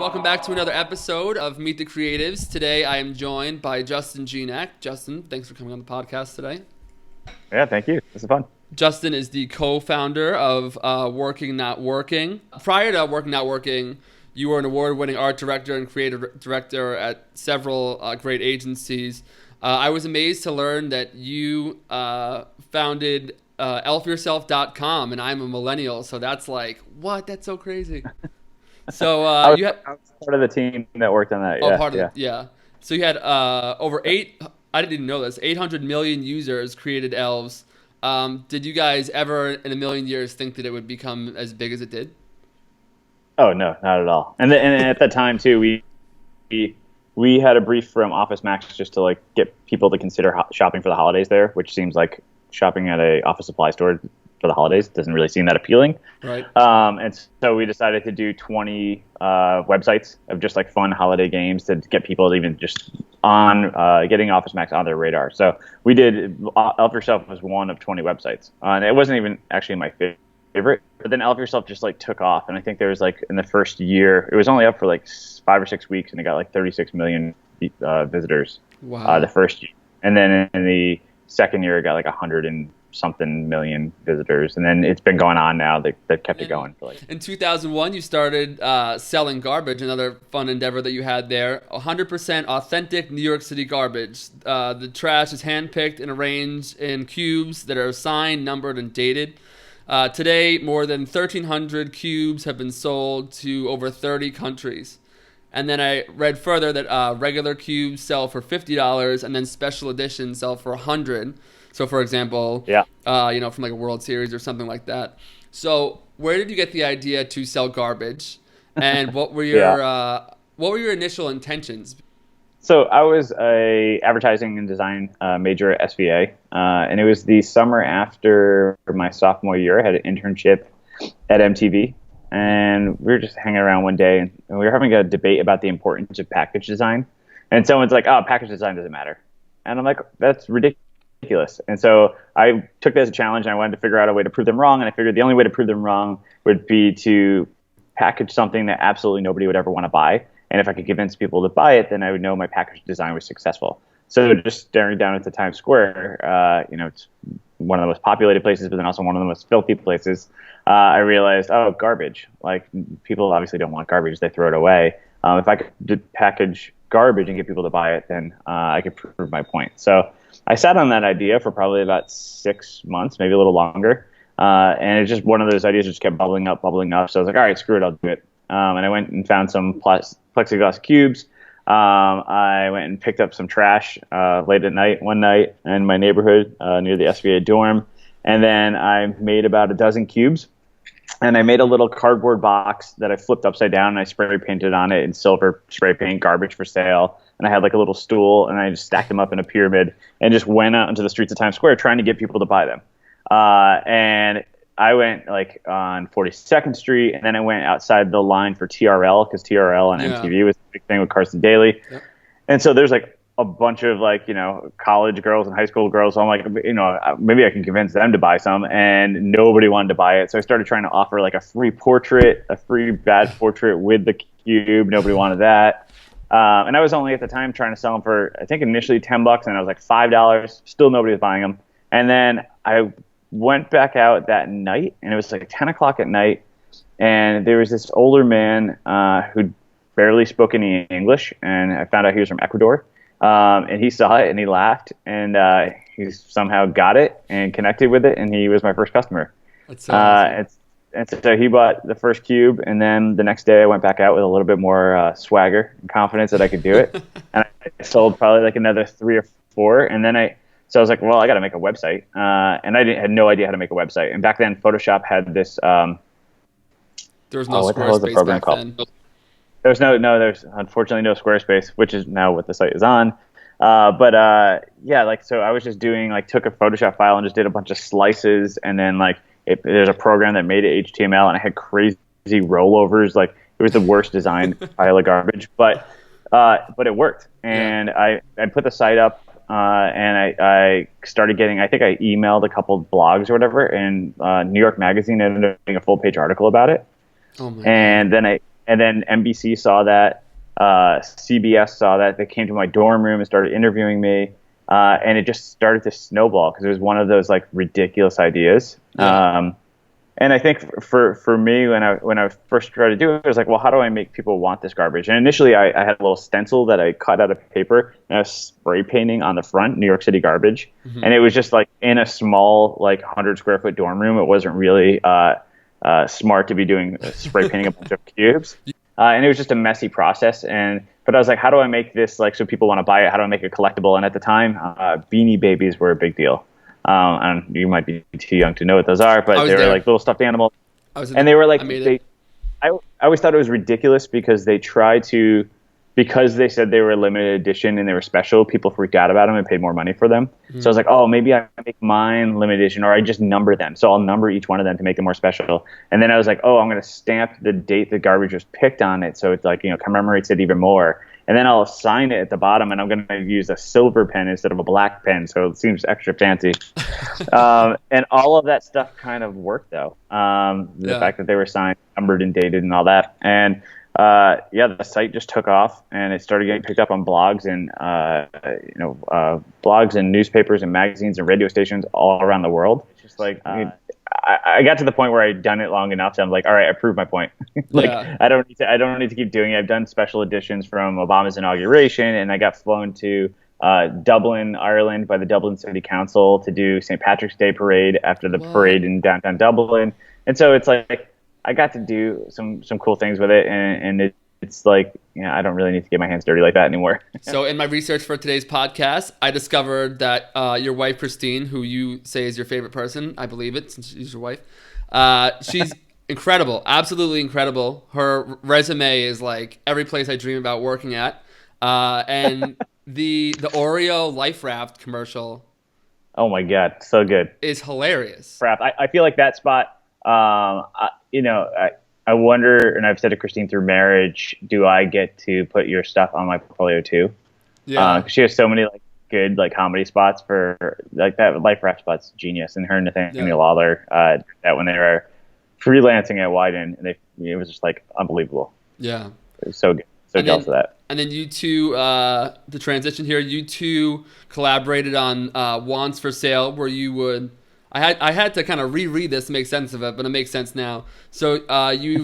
Welcome back to another episode of Meet the Creatives. Today I am joined by Justin Gignac. Justin, thanks for coming on the podcast today. Yeah, thank you. This is fun. Justin is the co-founder of Working Not Working. Prior to Working Not Working, you were an award-winning art director and creative director at several great agencies. I was amazed to learn that you founded elfyourself.com, and I'm a millennial, so that's like, what? That's so crazy. So I you had was part of the team that worked on that. yeah. So you had over I didn't even know this, 800 million users created elves. Did you guys ever in a million years think that it would become as big as it did? Oh no, not at all. And at the time too, we had a brief from Office Max just to like get people to consider shopping for the holidays there, which seems like shopping at a office supply store for the holidays doesn't really seem that appealing. Right. And so we decided to do 20 websites of just like fun holiday games to get people even just on getting Office Max on their radar. So we did Elf Yourself was one of 20 websites, and it wasn't even actually my favorite. But then Elf Yourself just like took off, and I think there was like in the first year, it was only up for like 5 or 6 weeks, and it got like 36 million visitors. Wow. The first year, and then in the second year, it got like 100 and something million visitors, and then it's been going on now. They've kept it going for like. In 2001, you started selling garbage, another fun endeavor that you had there. 100% authentic New York City garbage. The trash is handpicked and arranged in cubes that are signed, numbered, and dated. Today, more than 1,300 cubes have been sold to over 30 countries. And then I read further that regular cubes sell for $50, and then special editions sell for $100. So, for example, from like a World Series or something like that. So, where did you get the idea to sell garbage, and what were your initial intentions? So I was a advertising and design major at SVA, and it was the summer after my sophomore year. I had an internship at MTV, and we were just hanging around one day, and we were having a debate about the importance of package design. And someone's like, "Oh, package design doesn't matter," and I'm like, "That's ridiculous." And so I took that as a challenge, and I wanted to figure out a way to prove them wrong. And I figured the only way to prove them wrong would be to package something that absolutely nobody would ever want to buy. And if I could convince people to buy it, then I would know my package design was successful. So just staring down into Times Square, it's one of the most populated places, but then also one of the most filthy places. I realized, garbage. Like, people obviously don't want garbage; they throw it away. If I could package garbage and get people to buy it, then I could prove my point. So I sat on that idea for probably about 6 months, maybe a little longer. And it's just one of those ideas that just kept bubbling up. So I was like, all right, screw it, I'll do it. And I went and found some plexiglass cubes. I went and picked up some trash late at night, one night, in my neighborhood near the SVA dorm. And then I made about a dozen cubes. And I made a little cardboard box that I flipped upside down, and I spray painted on it in silver spray paint, garbage for sale. And I had like a little stool, and I just stacked them up in a pyramid and just went out into the streets of Times Square trying to get people to buy them. And I went like on 42nd Street, and then I went outside the line for TRL, because TRL on MTV was a big thing with Carson Daly. Yeah. And so there's like a bunch of like, college girls and high school girls. So I'm like, maybe I can convince them to buy some, and nobody wanted to buy it. So I started trying to offer like a free badge portrait with the cube. Nobody wanted that. And I was only at the time trying to sell them for, I think initially $10, and I was like $5. Still nobody was buying them. And then I went back out that night, and it was like 10 o'clock at night, and there was this older man who barely spoke any English, and I found out he was from Ecuador. And he saw it, and he laughed, and he somehow got it and connected with it, and he was my first customer. That's so awesome. And so he bought the first cube, and then the next day I went back out with a little bit more swagger and confidence that I could do it. And I sold probably like another 3 or 4, and then I was like, well, I got to make a website. And I had no idea how to make a website. And back then, Photoshop had this. There was no Squarespace back then. There's unfortunately no Squarespace, which is now what the site is on. So I was just took a Photoshop file and just did a bunch of slices, and then there's a program that made it HTML, and I had crazy rollovers. Like, it was the worst designed pile of garbage, but it worked. And I put the site up, and I started getting, I think I emailed a couple blogs or whatever, and New York Magazine ended up doing a full page article about it. Oh my and God. then And then NBC saw that, CBS saw that. They came to my dorm room and started interviewing me, and it just started to snowball because it was one of those like ridiculous ideas. Yeah. And I think for me, when I first started doing it, I was like, well, how do I make people want this garbage? And initially, I had a little stencil that I cut out of paper, and I was spray painting on the front, New York City garbage. Mm-hmm. And it was just like in a small, like 100 square foot dorm room. It wasn't really smart to be doing spray painting a bunch of cubes. And it was just a messy process. But I was like, how do I make this like so people want to buy it? How do I make it collectible? And at the time, Beanie Babies were a big deal. And you might be too young to know what those are, but they were like little stuffed animals. And they were like, I always thought it was ridiculous because because they said they were limited edition and they were special, people freaked out about them and paid more money for them. Mm-hmm. So I was like, oh, maybe I make mine limited edition, or I just number them. So I'll number each one of them to make them more special. And then I was like, oh, I'm going to stamp the date the garbage was picked on it. So it's like, commemorates it even more. And then I'll sign it at the bottom, and I'm going to use a silver pen instead of a black pen, so it seems extra fancy. And all of that stuff kind of worked, though. The fact that they were signed, numbered, and dated, and all that. And the site just took off, and it started getting picked up on blogs and newspapers and magazines and radio stations all around the world. It's just like I got to the point where I'd done it long enough, so I'm like, all right, I proved my point. I don't need to keep doing it. I've done special editions from Obama's inauguration, and I got flown to Dublin, Ireland, by the Dublin City Council to do St. Patrick's Day parade after the parade in downtown Dublin. And so it's like I got to do some cool things with it, and it's like, I don't really need to get my hands dirty like that anymore. So in my research for today's podcast, I discovered that your wife, Christine, who you say is your favorite person, I believe it since she's your wife, she's incredible, absolutely incredible. Her resume is like every place I dream about working at. And the Oreo Life Raft commercial. Oh my God, so good. Is hilarious. I feel like that spot, I wonder, and I've said to Christine through marriage, do I get to put your stuff on my portfolio too? Yeah. 'Cause she has so many like good like comedy spots for like that Life Raft spot's genius, and her and Nathaniel Lawler that when they were freelancing at Wyden, and it was just like unbelievable. Yeah. It was so good. So jealous of that. And then you two, the transition here, you two collaborated on Wants for Sale, where you would. I had to kind of reread this to make sense of it, but it makes sense now. So you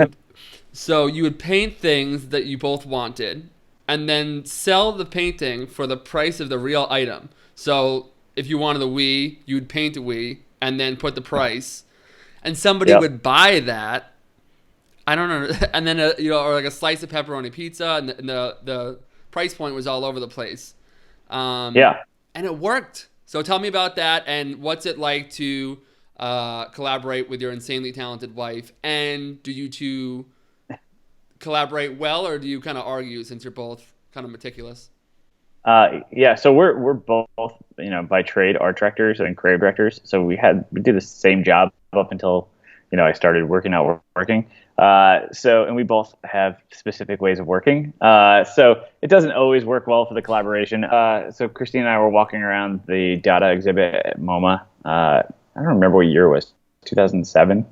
would paint things that you both wanted, and then sell the painting for the price of the real item. So if you wanted a Wii, you would paint a Wii and then put the price, and somebody would buy that. I don't know, and then or like a slice of pepperoni pizza, and the price point was all over the place. And it worked. So tell me about that, and what's it like to collaborate with your insanely talented wife? And do you two collaborate well, or do you kind of argue since you're both kind of meticulous? So we're both by trade art directors and creative directors. So we did the same job up until I started working. And we both have specific ways of working. So it doesn't always work well for the collaboration. So Christine and I were walking around the Dada exhibit at MoMA. I don't remember what year it was, 2007.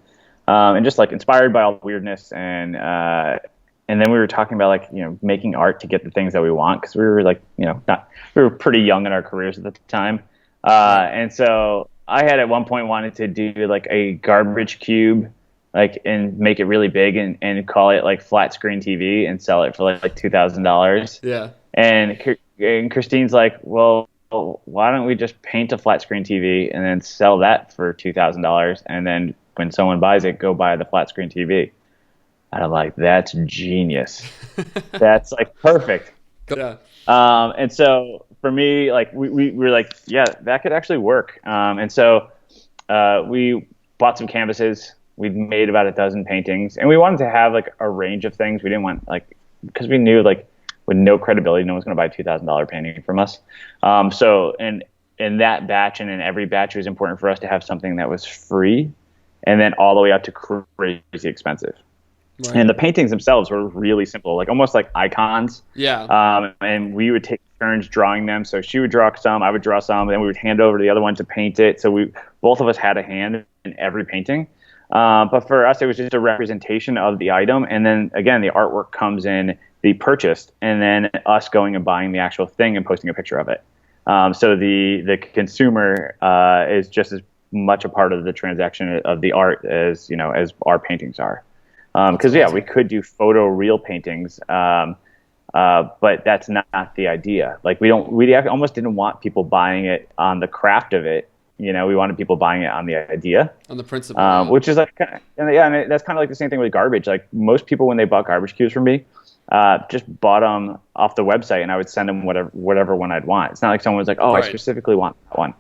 And just like inspired by all the weirdness. And then we were talking about making art to get the things that we want. 'Cause we were we were pretty young in our careers at the time. And so I had at one point wanted to do like a garbage cube, and make it really big and call it like flat screen TV and sell it for like $2,000. Yeah. And Christine's like, well, why don't we just paint a flat screen TV and then sell that for $2,000? And then when someone buys it, go buy the flat screen TV. And I'm like, that's genius. That's like perfect. Yeah. And so for me, we were like, yeah, that could actually work. And so we bought some canvases. We made about a dozen paintings, and we wanted to have like a range of things. We didn't want because we knew with no credibility, no one's going to buy a $2,000 painting from us. So in that batch and in every batch, it was important for us to have something that was free, and then all the way up to crazy expensive. Right. And the paintings themselves were really simple, almost like icons. Yeah. And we would take turns drawing them. So she would draw some, I would draw some, and then we would hand over to the other one to paint it. So both of us had a hand in every painting. But for us, it was just a representation of the item. And then again, the artwork comes in the purchased and then us going and buying the actual thing and posting a picture of it. So the consumer is just as much a part of the transaction of the art as, as our paintings are. Because we could do photo real paintings, but that's not the idea. Like we almost didn't want people buying it on the craft of it. We wanted people buying it on the idea, on the principle, which is like, and that's kind of like the same thing with garbage. Like most people, when they bought garbage cubes from me, just bought them off the website, and I would send them whatever one I'd want. It's not like someone was like, oh, right. I specifically want that one.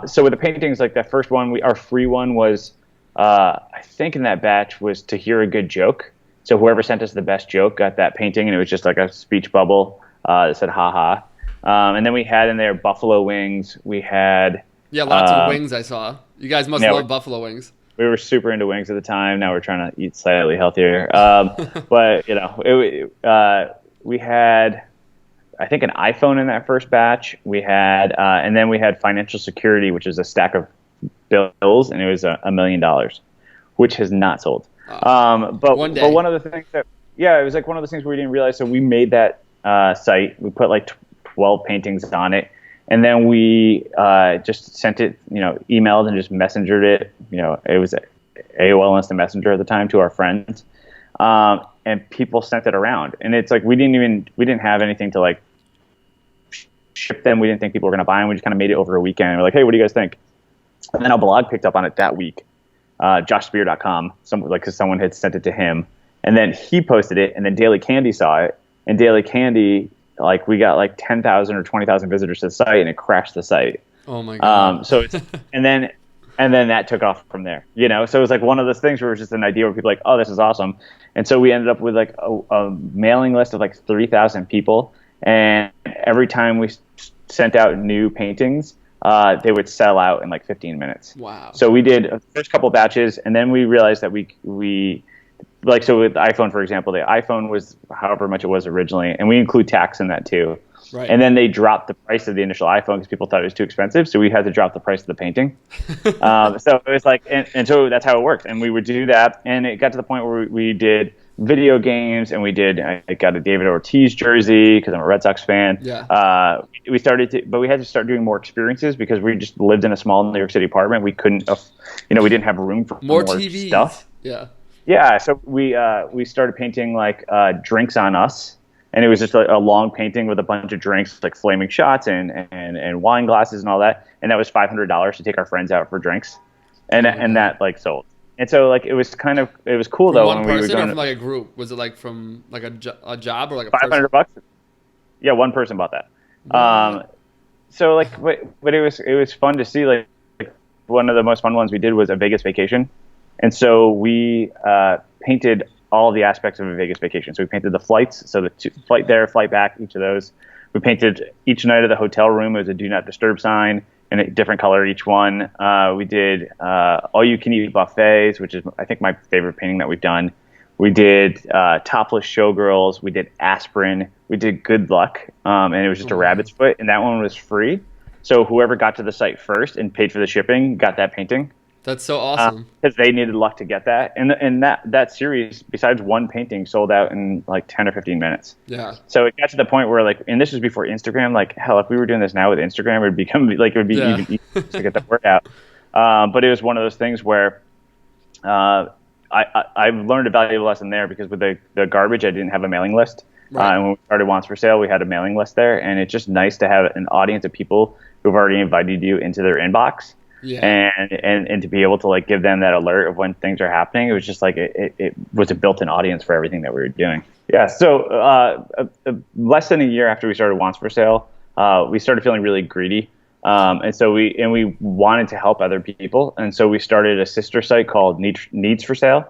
So with the paintings, like that first one, our free one was, I think in that batch was To Hear a Good Joke. So whoever sent us the best joke got that painting, and it was just like a speech bubble that said "ha ha." And then we had in there buffalo wings. We had lots of wings. I saw you guys must love buffalo wings. We were super into wings at the time. Now we're trying to eat slightly healthier. But we had, I think, an iPhone in that first batch. We had, and then we had financial security, which is a stack of bills, and it was $1 million, which has not sold. But one of the things that, it was like one of those things where we didn't realize. So we made that site. We put like 12 paintings on it. And then we just sent it, emailed and just messengered it. It was AOL Instant Messenger at the time to our friends, and people sent it around. And it's like we didn't have anything to like ship them. We didn't think people were going to buy them. We just kind of made it over a weekend. And we're like, hey, what do you guys think? And then a blog picked up on it that week, joshspear.com. Because someone had sent it to him, and then he posted it, and then Daily Candy saw it, and Daily Candy. Like we got like 10,000 or 20,000 visitors to the site, and it crashed the site. Oh my god! And then that took off from there. So it was like one of those things where it was just an idea where people were like, oh, this is awesome. And so we ended up with like a mailing list of like 3,000 people, and every time we sent out new paintings, they would sell out in like 15 minutes. Wow! So we did the first couple batches, and then we realized that we. Like, so with the iPhone, for example, the iPhone was however much it was originally, and we include tax in that too. Right. And then they dropped the price of the initial iPhone because people thought it was too expensive, so we had to drop the price of the painting. So it was like, and so that's how it worked. And we would do that, and it got to the point where we did video games, and I got a David Ortiz jersey because I'm a Red Sox fan. Yeah. But we had to start doing more experiences because we just lived in a small New York City apartment. We couldn't, we didn't have room for more TVs. Stuff. Yeah. Yeah, so we started painting like drinks on us, and it was just a long painting with a bunch of drinks, like flaming shots and wine glasses and all that, and that was $500 to take our friends out for drinks, and that like sold. And so like it was cool from though. One when person we were or going from like a group? Was it like from like a job or like a $500? Yeah, one person bought that. Wow. So like, but it was fun to see. Like one of the most fun ones we did was a Vegas vacation. And so we painted all the aspects of a Vegas vacation. So we painted the flights, so the flight there, flight back, each of those. We painted each night of the hotel room. It was a do not disturb sign in a different color each one. We did all-you-can-eat buffets, which is, I think, my favorite painting that we've done. We did topless showgirls. We did aspirin. We did good luck, and it was just a rabbit's foot, and that one was free. So whoever got to the site first and paid for the shipping got that painting. That's so awesome. Because they needed luck to get that. And that series, besides one painting, sold out in like 10 or 15 minutes. Yeah. So it got to the point where like, and this was before Instagram, like hell, if we were doing this now with Instagram, it would be even easier to get the word out. But it was one of those things where I've learned a valuable lesson there because with the garbage, I didn't have a mailing list. Right. And when we started Wants for Sale, we had a mailing list there. And it's just nice to have an audience of people who've already invited you into their inbox. Yeah. And to be able to like give them that alert of when things are happening, it was just like it was a built-in audience for everything that we were doing. Yeah. So less than a year after we started Wants for Sale, we started feeling really greedy, and so we wanted to help other people, and so we started a sister site called Needs for Sale.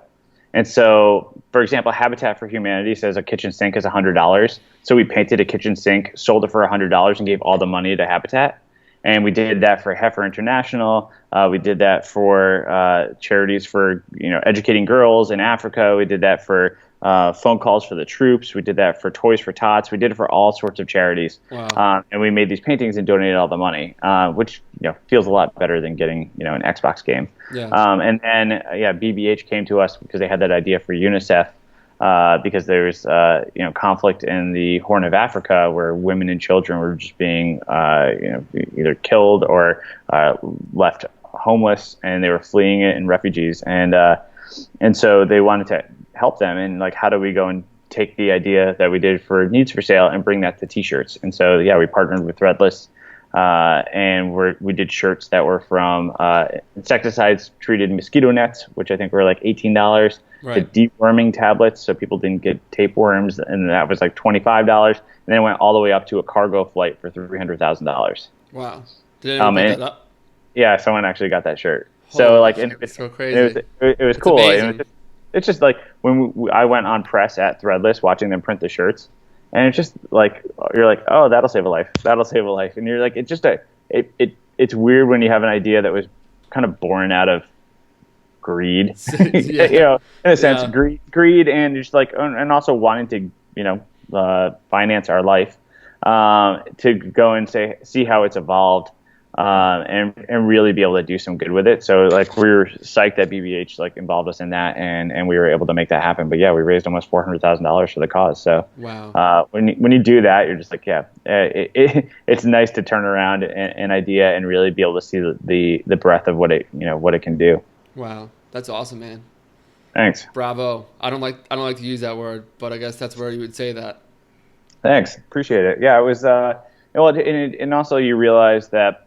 And so, for example, Habitat for Humanity says a kitchen sink is $100. So we painted a kitchen sink, sold it for $100, and gave all the money to Habitat. And we did that for Heifer International. We did that for charities for educating girls in Africa. We did that for phone calls for the troops. We did that for Toys for Tots. We did it for all sorts of charities. Wow. And we made these paintings and donated all the money, which feels a lot better than getting an Xbox game. Yeah. And then BBH came to us because they had that idea for UNICEF. Because there's conflict in the Horn of Africa where women and children were just being either killed or left homeless, and they were fleeing it in refugees, and so they wanted to help them. And like, how do we go and take the idea that we did for Needs for Sale and bring that to T-shirts? And so we partnered with Threadless. And we did shirts that were from insecticides treated mosquito nets, which I think were like $18. Right. The deworming tablets, so people didn't get tapeworms, and that was like $25. And then it went all the way up to a cargo flight for $300,000. Wow. Did anyone pick that up? Yeah, someone actually got that shirt. Holy So it's so crazy. It was cool. It's just like when I went on press at Threadless, watching them print the shirts. And it's just like, you're like, oh, that'll save a life. That'll save a life. And you're like, it's just it's weird when you have an idea that was kind of born out of greed, in a sense, greed, and just like, and also wanting to, finance our life, to go and see how it's evolved, and really be able to do some good with it. So like, we were psyched that BBH like involved us in that, and we were able to make that happen. But we raised almost $400,000 for the cause. So wow. When you do that, you're just like, it's nice to turn around an idea and really be able to see the breadth of what it can do. Wow, that's awesome, man. Thanks. Bravo. I don't like to use that word, but I guess that's where you would say that. Thanks, appreciate it. Yeah, it was. And also you realize that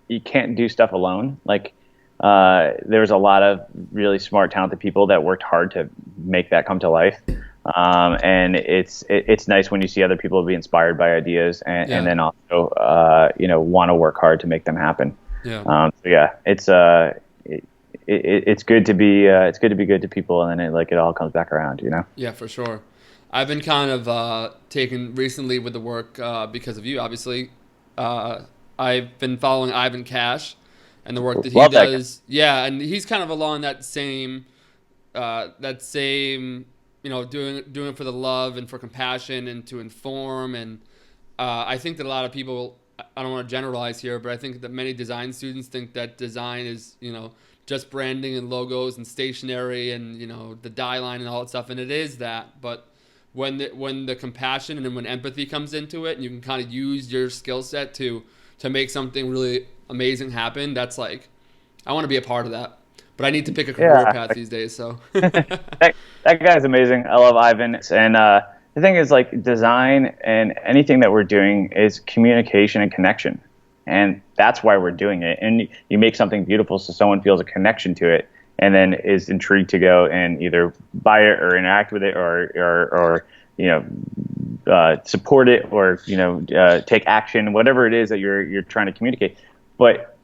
you can't do stuff alone. Like there's a lot of really smart, talented people that worked hard to make that come to life. And it's nice when you see other people be inspired by ideas and then also want to work hard to make them happen. Yeah. It's good to be good to people, and then it all comes back around. Yeah, for sure. I've been kind of taken recently with the work because of you, obviously. I've been following Ivan Cash and the work that he does. Yeah, and he's kind of along that same doing it for the love and for compassion and to inform. And I think that a lot of people, I don't want to generalize here, but I think that many design students think that design is, just branding and logos and stationery and, the die line and all that stuff. And it is that. But when the compassion and when empathy comes into it, and you can kind of use your skill set to make something really amazing happen, that's like, I want to be a part of that. But I need to pick a career path these days. So that guy's amazing. I love Ivan. And the thing is, like, design and anything that we're doing is communication and connection. And that's why we're doing it. And you make something beautiful so someone feels a connection to it and then is intrigued to go and either buy it or interact with it or support it or take action, whatever it is that you're trying to communicate. But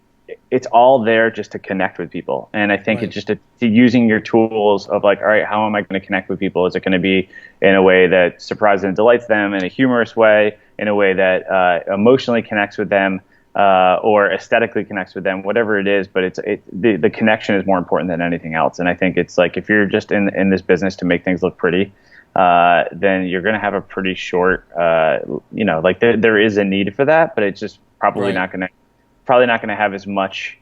it's all there just to connect with people. And I think it's just to using your tools of like, all right, how am I going to connect with people? Is it going to be in a way that surprises and delights them, in a humorous way, in a way that emotionally connects with them, or aesthetically connects with them, whatever it is, but the connection is more important than anything else. And I think it's like, if you're just in this business to make things look pretty, then you're going to have a pretty short, like there is a need for that, but it's just probably not going to have as much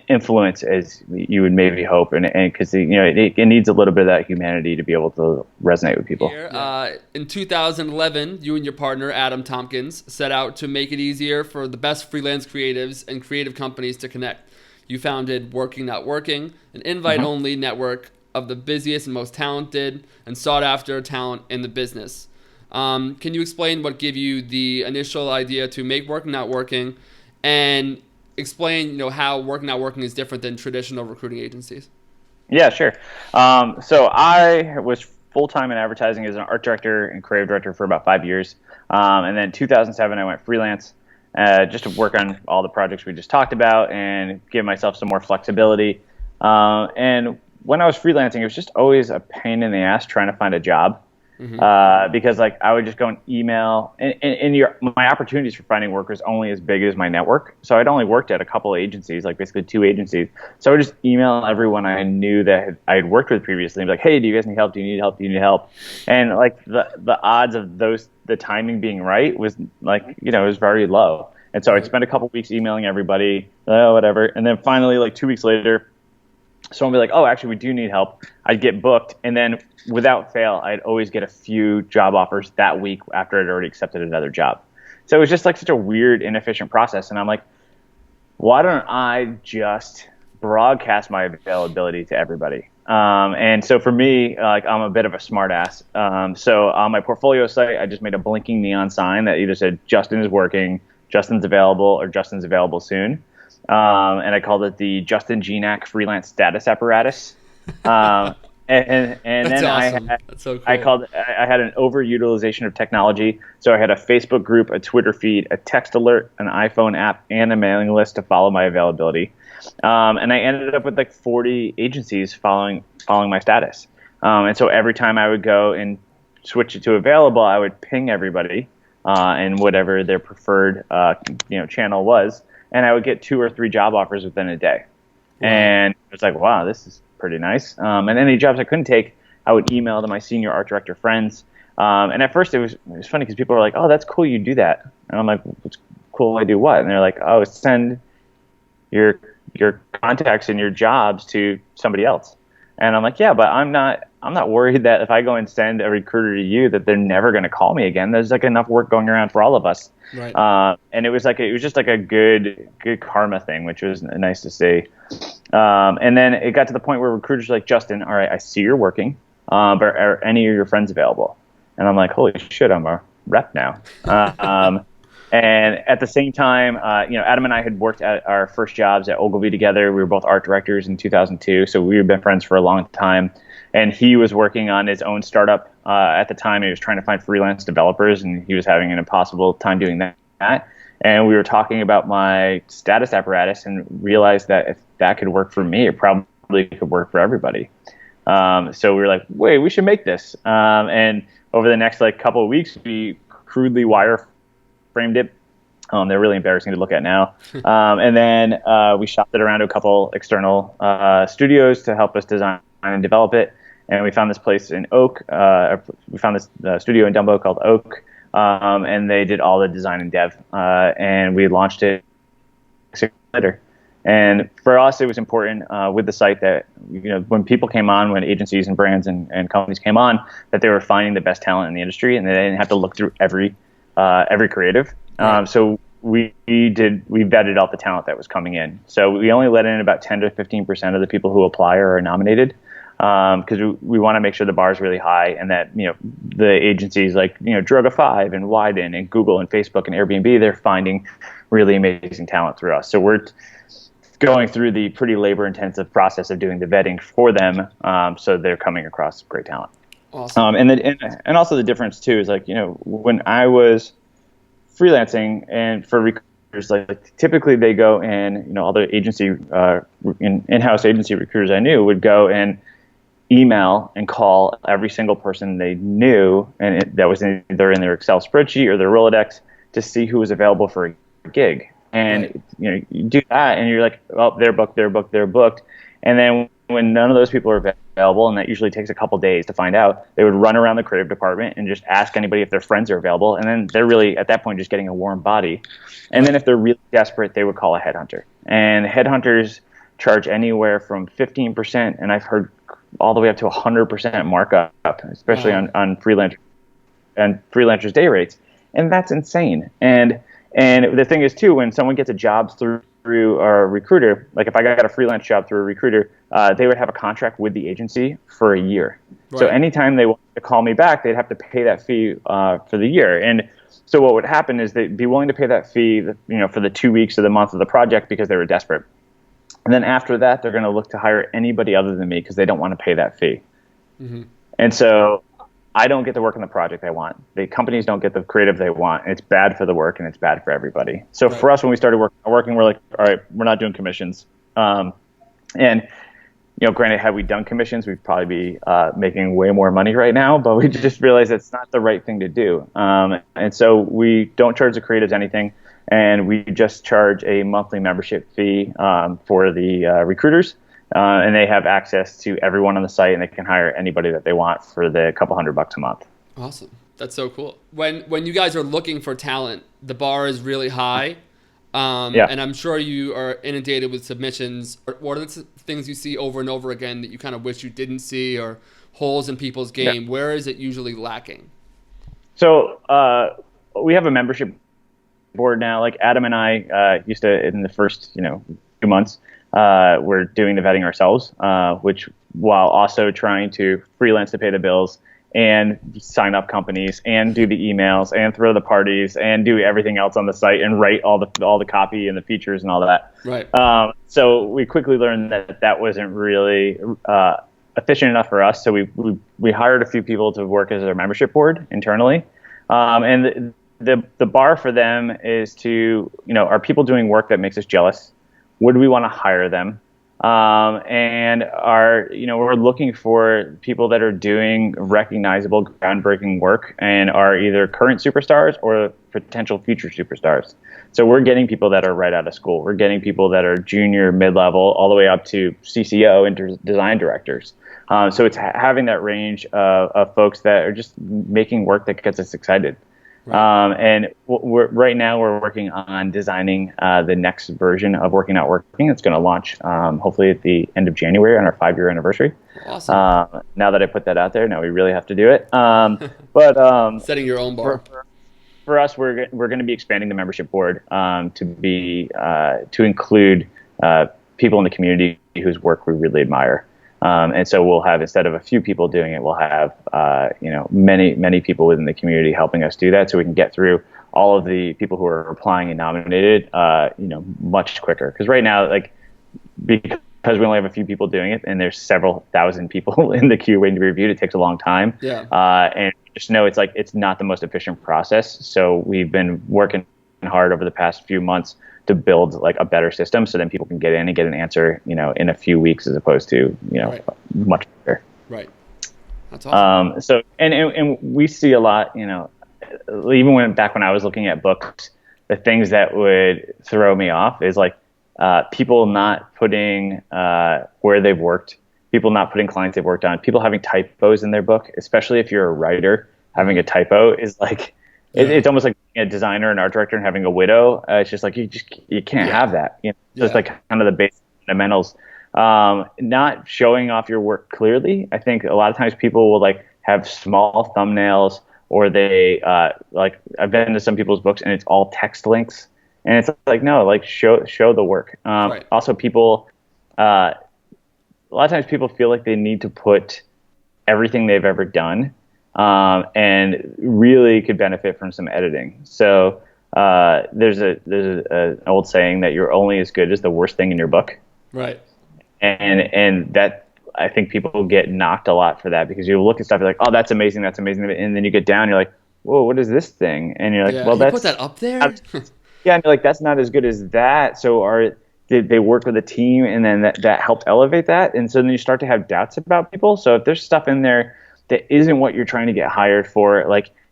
influence as you would maybe hope, and because it needs a little bit of that humanity to be able to resonate with people. In 2011, you and your partner Adam Tompkins set out to make it easier for the best freelance creatives and creative companies to connect. You founded Working Not Working, an invite-only network of the busiest and most talented and sought-after talent in the business. Can you explain what gave you the initial idea to make Working Not Working, and explain how Working Not Working is different than traditional recruiting agencies? Yeah, sure. So I was full-time in advertising as an art director and creative director for about 5 years. And then in 2007, I went freelance just to work on all the projects we just talked about and give myself some more flexibility. And when I was freelancing, it was just always a pain in the ass trying to find a job. because like I would just go and email, and my opportunities for finding work was only as big as my network. So I'd only worked at a couple of agencies, like basically 2 agencies. So I would just email everyone I knew that I had worked with previously, and be like, hey, do you guys need help? Do you need help? Do you need help? And like the odds of the timing being right was like, it was very low. And so I'd spend a couple weeks emailing everybody, whatever. And then finally, like 2 weeks later, someone would be like, oh, actually, we do need help. I'd get booked. And then without fail, I'd always get a few job offers that week after I'd already accepted another job. So it was just like such a weird, inefficient process. And I'm like, why don't I just broadcast my availability to everybody? And so for me, like I'm a bit of a smart ass. So on my portfolio site, I just made a blinking neon sign that either said Justin is working, Justin's available, or Justin's available soon. And I called it the Justin Gignac freelance status apparatus. And then awesome. That's so cool. I had an overutilization of technology. So I had a Facebook group, a Twitter feed, a text alert, an iPhone app, and a mailing list to follow my availability. And I ended up with like 40 agencies following my status. And so every time I would go and switch it to available, I would ping everybody and whatever their preferred channel was, and I would get 2 or 3 job offers within a day. Wow. And it was like, wow, this is pretty nice. And any jobs I couldn't take, I would email to my senior art director friends. And at first it was funny because people were like, oh, that's cool you do that. And I'm like, what's cool I do what? And they're like, oh, send your contacts and your jobs to somebody else. And I'm like, yeah, but I'm not worried that if I go and send a recruiter to you that they're never going to call me again. There's like enough work going around for all of us. Right. And it was just like a good karma thing, which was nice to see. And then it got to the point where recruiters were like, Justin, all right, I see you're working, but are any of your friends available? And I'm like, holy shit, I'm a rep now. And at the same time, Adam and I had worked at our first jobs at Ogilvy together. We were both art directors in 2002, so we had been friends for a long time. And he was working on his own startup at the time. He was trying to find freelance developers, and he was having an impossible time doing that. And we were talking about my status apparatus and realized that if that could work for me, it probably could work for everybody. So we were like, wait, we should make this. And over the next couple of weeks, we crudely wireframed it. They're really embarrassing to look at now. And then we shopped it around to a couple external studios to help us design and develop it. And we found this place in Oak. We found this studio in Dumbo called Oak. And they did all the design and dev. And we launched it 6 years later. And for us, it was important with the site that when people came on, when agencies and brands and companies came on, that they were finding the best talent in the industry, and they didn't have to look through every creative. So we vetted out the talent that was coming in. So we only let in about 10 to 15% of the people who apply or are nominated, because we want to make sure the bar is really high, and that the agencies like Droga5 and Widen and Google and Facebook and Airbnb, they're finding really amazing talent through us. So we're going through the pretty labor-intensive process of doing the vetting for them, so they're coming across great talent. Awesome. And also the difference too is when I was freelancing and for recruiters, typically they go and all the agency in-house agency recruiters I knew would go and email and call every single person they knew, and that was either in their Excel spreadsheet or their Rolodex, to see who was available for a gig. And you do that, and you're like, oh, they're booked. And then when none of those people are available, and that usually takes a couple days to find out, they would run around the creative department and just ask anybody if their friends are available. And then they're really, at that point, just getting a warm body. And then if they're really desperate, they would call a headhunter. And headhunters charge anywhere from 15%, and I've heard all the way up to 100% markup, especially on freelancers' day rates. And that's insane. And the thing is, too, when someone gets a job through a recruiter, like if I got a freelance job through a recruiter, they would have a contract with the agency for a year. Right. So anytime they wanted to call me back, they'd have to pay that fee for the year. And so what would happen is they'd be willing to pay that fee, for the 2 weeks of the month of the project because they were desperate. And then after that, they're going to look to hire anybody other than me because they don't want to pay that fee. Mm-hmm. And so I don't get the work on the project I want. The companies don't get the creative they want. It's bad for the work, and it's bad for everybody. So for us, when we started working, we're like, all right, we're not doing commissions. And Granted, had we done commissions, we'd probably be making way more money right now, but we just realized it's not the right thing to do. And so we don't charge the creatives anything, and we just charge a monthly membership fee for the recruiters. And they have access to everyone on the site, and they can hire anybody that they want for the couple $100 a month. Awesome. That's so cool. When you guys are looking for talent, the bar is really high. And I'm sure you are inundated with submissions. What are the things you see over and over again that you kind of wish you didn't see, or holes in people's game? Yeah. Where is it usually lacking? So we have a membership board now. Like Adam and I used to, in the first 2 months, we're doing the vetting ourselves, which while also trying to freelance to pay the bills and sign up companies and do the emails and throw the parties and do everything else on the site and write all the copy and the features and all that. Right. So we quickly learned that wasn't really efficient enough for us. So we hired a few people to work as our membership board internally. And the bar for them is to, are people doing work that makes us jealous? Would we want to hire them? And we're looking for people that are doing recognizable, groundbreaking work and are either current superstars or potential future superstars. So we're getting people that are right out of school. We're getting people that are junior, mid-level, all the way up to CCO and design directors. So it's having that range of folks that are just making work that gets us excited. Right. And right now we're working on designing the next version of Working Not Working. It's going to launch hopefully at the end of January on our 5-year anniversary. Awesome. Now that I put that out there, now we really have to do it. But setting your own bar. For us, we're going to be expanding the membership board to include people in the community whose work we really admire. And so we'll have, instead of a few people doing it, we'll have, many people within the community helping us do that, so we can get through all of the people who are applying and nominated, much quicker. Because right now, because we only have a few people doing it, and there's several thousand people in the queue waiting to be reviewed, it takes a long time. Yeah. And just know it's not the most efficient process. So we've been working hard over the past few months to build a better system, so then people can get in and get an answer, in a few weeks as opposed to, right. much quicker. Right. That's awesome. So, and we see a lot, even back when I was looking at books, the things that would throw me off is people not putting where they've worked, people not putting clients they've worked on, people having typos in their book, especially if you're a writer. Having a typo is it's almost like being a designer and art director and having a widow. It's just you can't have that. Just kind of the basic fundamentals. Not showing off your work clearly. I think a lot of times people will have small thumbnails, or they I've been to some people's books and it's all text links, and it's no, show the work. Right. Also, people a lot of times people feel like they need to put everything they've ever done. And really could benefit from some editing. So there's an old saying that you're only as good as the worst thing in your book. Right. And that, I think people get knocked a lot for that, because you look at stuff, you're like, oh, that's amazing, and then you get down, you're like, whoa, what is this thing? And you're like, well, you put that up there. Yeah, and you're like, that's not as good as that. So did they work with a team, and then that helped elevate that? And so then you start to have doubts about people. So if there's stuff in there that isn't what you're trying to get hired for,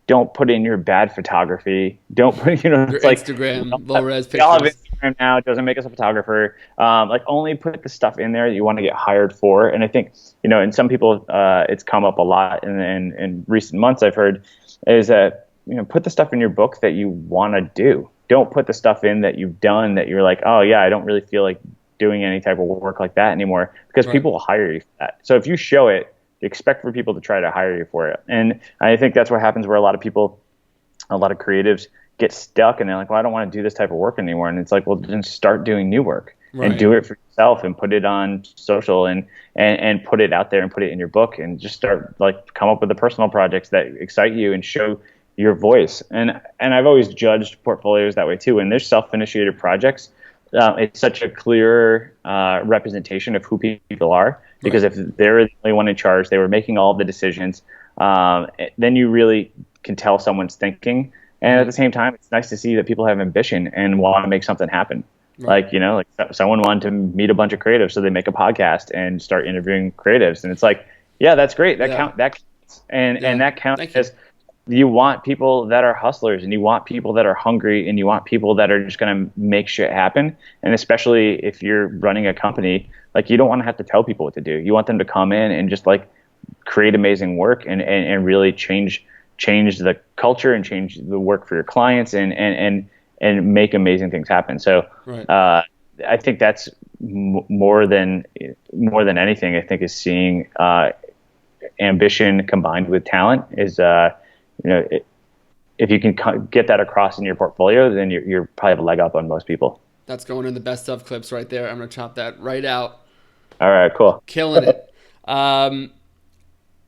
don't put in your bad photography. Don't put, your Instagram, low-res pictures. All of Instagram now doesn't make us a photographer. Only put the stuff in there that you want to get hired for. And I think, and some people, it's come up a lot in recent months, I've heard, is that, put the stuff in your book that you want to do. Don't put the stuff in that you've done that you're like, oh yeah, I don't really feel like doing any type of work like that anymore, because people will hire you for that. So if you show it, expect for people to try to hire you for it. And I think that's what happens, where a lot of creatives get stuck, and they're like, well, I don't want to do this type of work anymore. And it's like, well, then start doing new work. Right. And do it for yourself, and put it on social, and put it out there, and put it in your book, and just start come up with the personal projects that excite you and show your voice. And I've always judged portfolios that way too. When there's self-initiated projects, it's such a clear representation of who people are. Because if they're the only one in charge, they were making all of the decisions, then you really can tell someone's thinking. And at the same time, it's nice to see that people have ambition and want to make something happen. Right. Like, like someone wanted to meet a bunch of creatives, so they make a podcast and start interviewing creatives. And it's like, yeah, that's great. Yeah. That counts. And Yeah. that counts Thank you. as you want people that are hustlers, and you want people that are hungry, and you want people that are just going to make shit happen. And especially if you're running a company, like, you don't want to have to tell people what to do. You want them to come in and just like create amazing work and really change the culture and change the work for your clients and make amazing things happen. So Right. I think that's more than anything, I think, is seeing ambition combined with talent is if you can get that across in your portfolio, then you're probably have a leg up on most people. That's going in the best of clips right there. I'm gonna chop that right out. All right, cool. Killing it.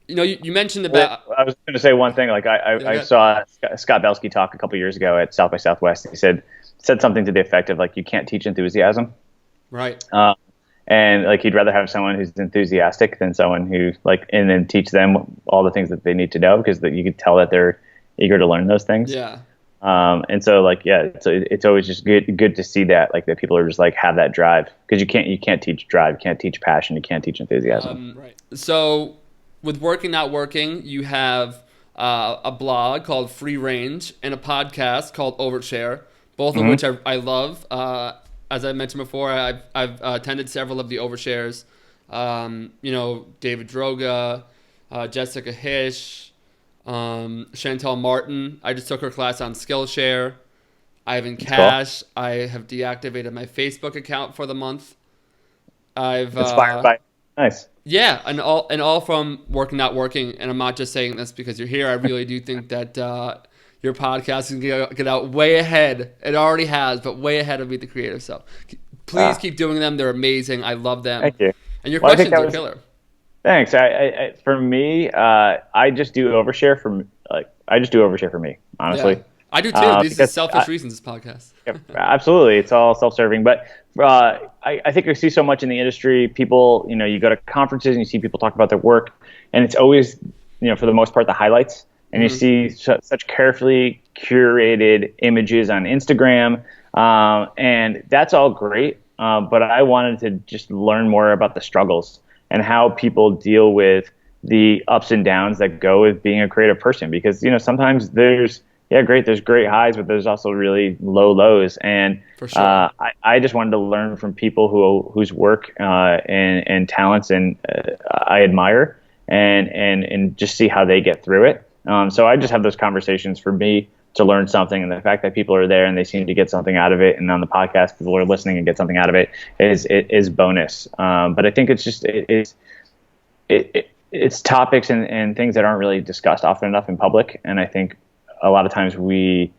You mentioned about. I was going to say one thing. Like I saw Scott Belsky talk a couple years ago at South by Southwest. He said something to the effect of, like, you can't teach enthusiasm. Right. And like, he'd rather have someone who's enthusiastic than someone who, like, and then teach them all the things that they need to know, because you could tell that they're eager to learn those things. Yeah. And so, like, yeah, it's always just good to see that, like, that people are just like have that drive, because you can't teach drive, you can't teach passion, you can't teach enthusiasm. Right. So with Working Not Working, you have a blog called Free Range and a podcast called Overshare, both of which I love. As I mentioned before, I've attended several of the Overshares. David Droga, Jessica Hish, Chantel Martin. I just took her class on Skillshare. Ivan Cash. Cool. I have deactivated my Facebook account for the month. I've inspired by. Nice. Yeah, and all from Working Not Working. And I'm not just saying this because you're here. I really do think that your podcast is going to get out way ahead. It already has, but way ahead of Meet the Creative. So please keep doing them. They're amazing. I love them. Thank you. And your questions are killer. Thanks. I for me, I just do Overshare for me, honestly. Yeah. I do too. These are selfish reasons, this podcast. Yeah, absolutely. It's all self-serving. But I think I see so much in the industry. People, you go to conferences and you see people talk about their work, and it's always, for the most part, the highlights. And you see such carefully curated images on Instagram, and that's all great. But I wanted to just learn more about the struggles and how people deal with the ups and downs that go with being a creative person. Because, sometimes there's great highs, but there's also really low lows. And for sure. I just wanted to learn from people whose work and talents and I admire, and just see how they get through it. So I just have those conversations for me to learn something, and the fact that people are there and they seem to get something out of it, and on the podcast people are listening and get something out of it is bonus. But I think it's just it's topics and things that aren't really discussed often enough in public, and I think a lot of times we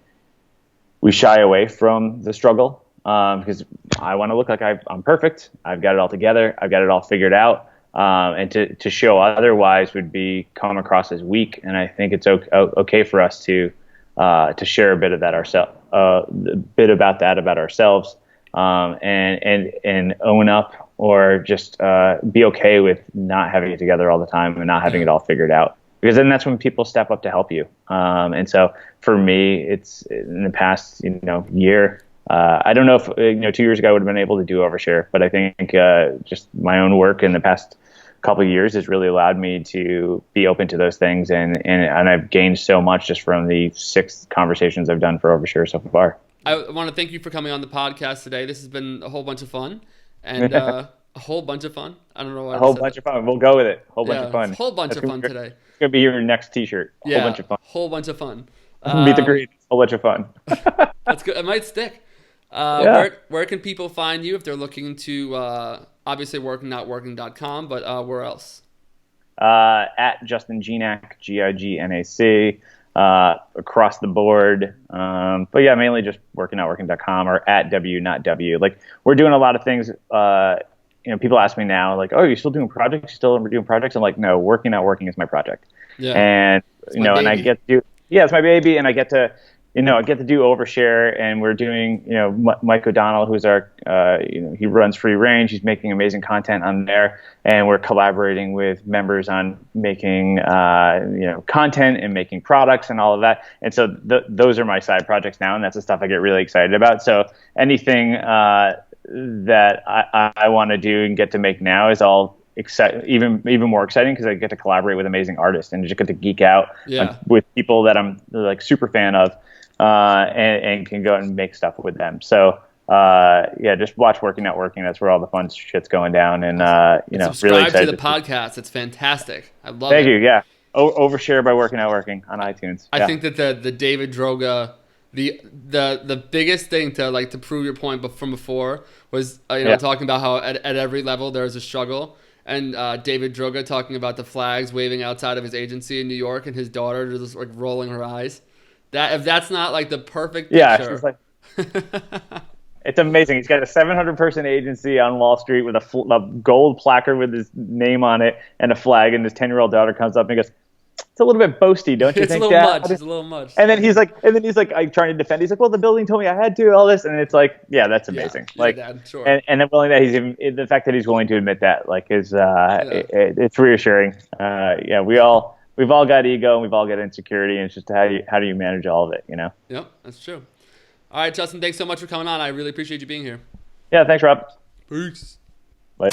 shy away from the struggle because I want to look like I'm perfect. I've got it all together. I've got it all figured out. And to show otherwise would come across as weak. And I think it's okay for us to share a bit of that about ourselves, and own up, or just be okay with not having it together all the time and not having it all figured out. Because then that's when people step up to help you. And so for me, it's in the past, year. I don't know if 2 years ago I would have been able to do Overshare, but I think just my own work in the past couple of years has really allowed me to be open to those things, and I've gained so much just from the 6 conversations I've done for Overshare so far. I want to thank you for coming on the podcast today. This has been a whole bunch of fun, and a whole bunch of fun. I don't know why. A whole bunch of fun. We'll go with it. Whole bunch of fun. A whole bunch of fun today. It's gonna be your next T-shirt. Whole bunch of fun. Whole bunch of fun. Meet the Creative. Whole bunch of fun. That's good. It might stick. Where can people find you if they're looking to obviously workingnotworking.com, but where else? At Justin Gignac, Gignac, across the board. But yeah, mainly just workingnotworking.com or at W. Like, we're doing a lot of things. People ask me now, like, "Oh, you're still doing projects? You still doing projects?" I'm like, "No, Working Not Working is my project." Yeah. And and I get to, it's my baby, and I get to I get to do overshare, and we're doing, Mike O'Donnell, who's our, he runs Free Range. He's making amazing content on there, and we're collaborating with members on making, content and making products and all of that. And so those are my side projects now, and that's the stuff I get really excited about. So anything that I want to do and get to make now is all even more exciting, because I get to collaborate with amazing artists and just get to geek out with people that I'm like super fan of, and can go and make stuff with them. So just watch Working Not Working. That's where all the fun shit's going down, and subscribe really excited to the podcast. It's fantastic. I love Thank it. you. Yeah, overshare by Working Not Working on iTunes. I think that the David Droga, the biggest thing to prove your point from before was talking about how at every level there is a struggle. And David Droga talking about the flags waving outside of his agency in New York, and his daughter just like rolling her eyes. If that's not like the perfect picture. She's like, it's amazing. He's got a 700-person agency on Wall Street with a gold placard with his name on it and a flag, and his 10-year-old daughter comes up and he goes, "It's a little bit boasty, don't you think, Dad?" It's a little much. And then he's like, I'm trying to defend. He's like, "Well, the building told me I had to, all this," and it's like, yeah, that's amazing. Dad, sure. And then the fact that he's willing to admit that, is it's reassuring. We've all got ego and we've all got insecurity, and it's just how do you manage all of it, Yep, that's true. All right, Justin, thanks so much for coming on. I really appreciate you being here. Yeah, thanks, Rob. Peace. Bye.